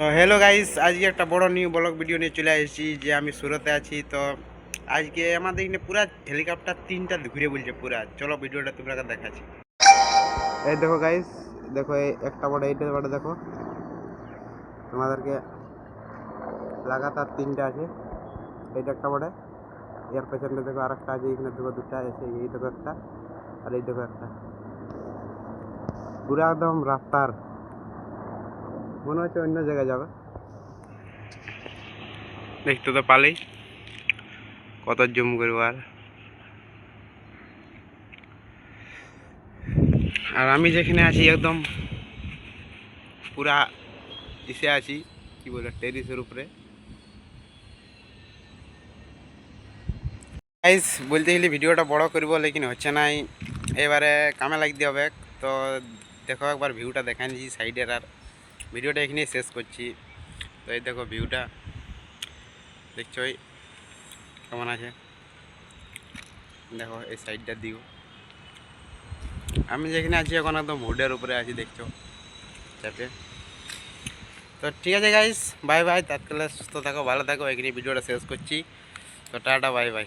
তো hello guys, আজকে একটা বড় নিউ ব্লগ ভিডিও নিয়ে চলে এসেছি যে আমি সুরতে আছি। তো আজকে আমাদের এখানে পুরা হেলিকপ্টার তিনটা ঘুরে বলছে পুরা। চলো ভিডিওটা তোমরা দেখাচ্ছি। এই দেখো গাইস, দেখো এই একটা বড় এইটা বড় দেখো, তোমাদেরকে লাগাতার তিনটা আছে। এইটা একটা বড়, এর পেছনে দেখো আর একটা আছে, এখানে দেখো দুটা আছে, এই দেখো একটা আর এই দেখো একটা। পুরা একদম রাস্তার মনে হচ্ছে অন্য জায়গায় যাবে। দেখতে তো পালেই কত জুম করবো। আর আমি যেখানে আছি একদম পুরা ইসে আছি, কি বলে, টেরিসের উপরে। গাইস বলতে গেলে ভিডিওটা বড় করবো, লেকিন হচ্ছে নাই, এবারে কামে লাগতে হবে। তো দেখো একবার ভিউটা দেখাই নিয়েছি সাইডের, আর ভিডিওটা এখানেই শেষ করছি। তো এই দেখো ভিউটা, দেখছোই কেমন আছে। দেখো এই সাইডটা দিও, আমি যেখানে আছি এখন একদম হুডের উপরে আছি, দেখছো চাপে। তো ঠিক আছে গাইস, বাই বাই, তৎকালে সুস্থ থাকো, ভালো থাকো, এখানে ভিডিওটা শেষ করছি। তো টাটা, বাই বাই।